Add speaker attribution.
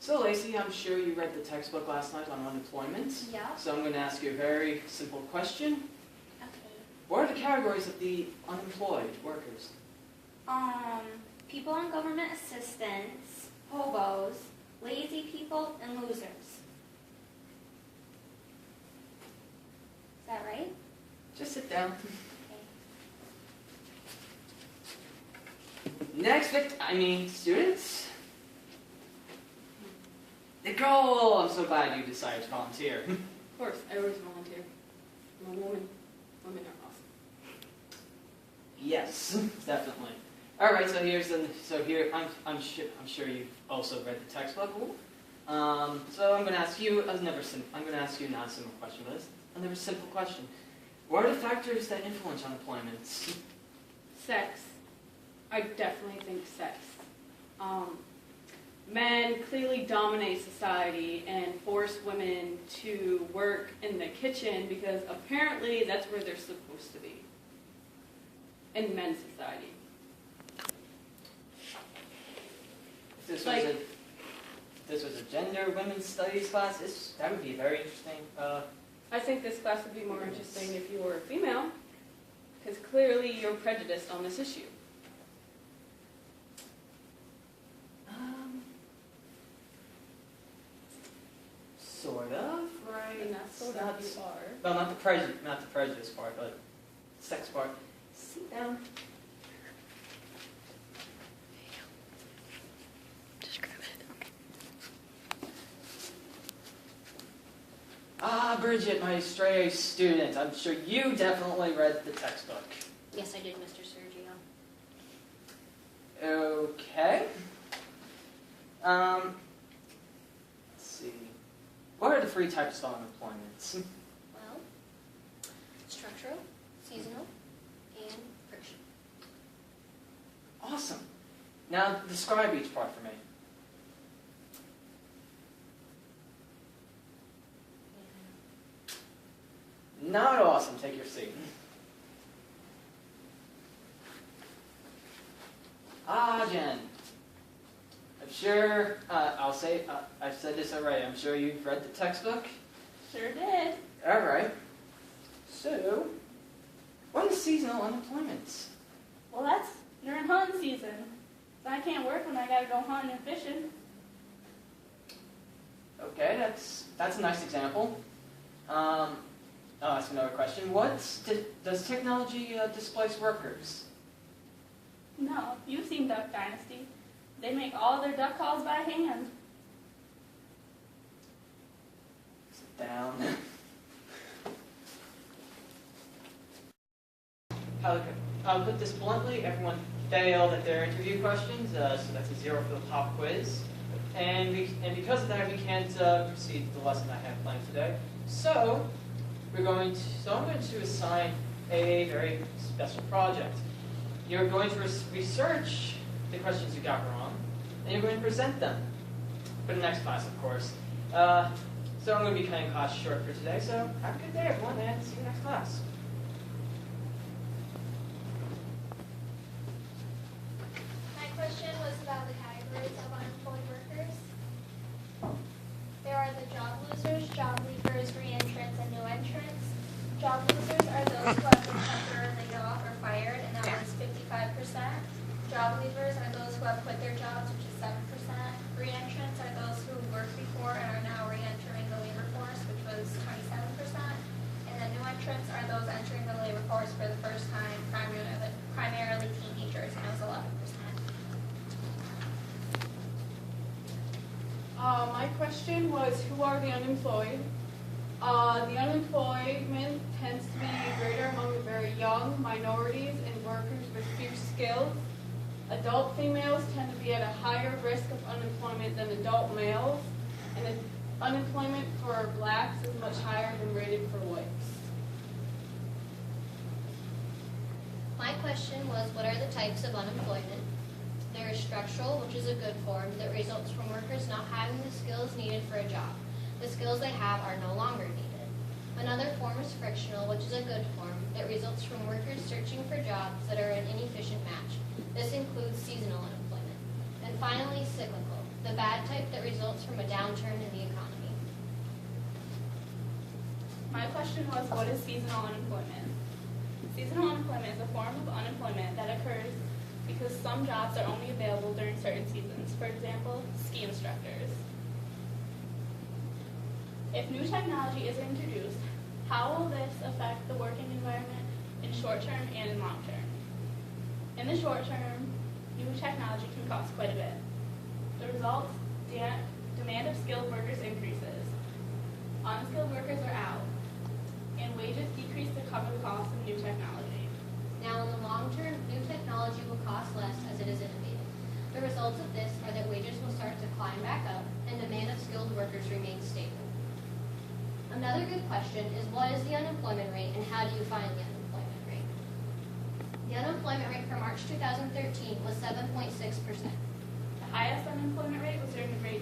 Speaker 1: So Lacey, I'm sure you read the textbook last night on unemployment.
Speaker 2: Yeah.
Speaker 1: So I'm going to ask you a very simple question.
Speaker 2: Okay.
Speaker 1: What are the categories of the unemployed workers?
Speaker 2: People on government assistance, hobos, lazy people, and losers. Is that right?
Speaker 1: Just sit down.
Speaker 2: Okay.
Speaker 1: Next students. Nicole, I'm so glad you decided to volunteer.
Speaker 3: Of course, I always volunteer. I'm a woman. Women are awesome.
Speaker 1: Yes, definitely. All right, I'm sure you've also read the textbook. So I'm going to ask you I'm going to ask you not a simple question, but another simple question. What are the factors that influence unemployment?
Speaker 3: Sex. I definitely think sex. Men clearly dominate society and force women to work in the kitchen because apparently that's where they're supposed to be in men's society.
Speaker 1: If this was a gender women's studies class, that would be very interesting.
Speaker 3: I think this class would be more interesting if you were a female, because clearly you're prejudiced on this issue.
Speaker 1: Sort of, right?
Speaker 3: And that's sort of you are.
Speaker 1: Well, not the prejudice part, but sex part. Sit down.
Speaker 4: Just grab it.
Speaker 1: Ah, Bridget, my stray student. I'm sure you definitely read the textbook.
Speaker 2: Yes, I did, Mr. Sergio.
Speaker 1: Okay. Let's see. What are the three types of unemployment?
Speaker 2: Well, structural, seasonal, and friction.
Speaker 1: Awesome. Now describe each part for me. Not awesome. Take your seat. Ah, Jen. I'm sure, I've said this already, I'm sure you've read the textbook?
Speaker 2: Sure did.
Speaker 1: Alright. So, what is seasonal unemployment?
Speaker 5: Well, that's during hunting season. So I can't work when I gotta go hunting and fishing.
Speaker 1: Okay, that's a nice example. I'll ask another question. Does technology displace workers?
Speaker 5: No, you've seen Duck Dynasty. They make all their duck calls by hand.
Speaker 1: Sit down. I'll put this bluntly, everyone failed at their interview questions, so that's a 0 for the pop quiz. And because of that, we can't proceed with the lesson I have planned today. So I'm going to assign a very special project. You're going to research the questions you got wrong, and you're going to present them for the next class, of course. So I'm going to be cutting class short for today, so have a good day, everyone, and see you next class.
Speaker 6: My question was about the categories of unemployed workers. There are the job losers, job leavers, re-entrants, and new entrants. Job losers are those who have been temporarily laid off or fired, and that was 55%. Job leavers are those who have quit their jobs, which is 7%. Re-entrants are those who worked before and are now re-entering the labor force, which was 27%. And then new entrants are those entering the labor force for the first time, primarily teenagers, and that was 11%.
Speaker 3: My question was, who are the unemployed? The unemployment tends to be greater among the very young, minorities, and workers with few skills. Adult females tend to be at a higher risk of unemployment than adult males, and unemployment for blacks is much higher than rated for whites.
Speaker 6: My question was, what are the types of unemployment? There is structural, which is a good form that results from workers not having the skills needed for a job. The skills they have are no longer needed. Another form is frictional, which is a good form that results from workers searching for jobs that are an inefficient match. This includes seasonal unemployment. And finally, cyclical.
Speaker 7: the bad type that results from a downturn in the economy.
Speaker 5: My question was, what is seasonal unemployment? Seasonal unemployment is a form of unemployment that occurs because some jobs are only available during certain seasons. For example, ski instructors. If new technology is introduced, how will this affect the working environment in short term and in long term? In the short term, new technology can cost quite a bit. The result, demand of skilled workers increases. Unskilled workers are out, and wages decrease to cover the cost of new technology.
Speaker 7: Now, in the long term, new technology will cost less as it is innovative. The results of this are that wages will start to climb back up, and demand of skilled workers remains stable. Another good question is, what is the unemployment rate, and how do you find the unemployment rate? The unemployment rate for March 2013 was 7.6%.
Speaker 5: The highest unemployment rate was during the Great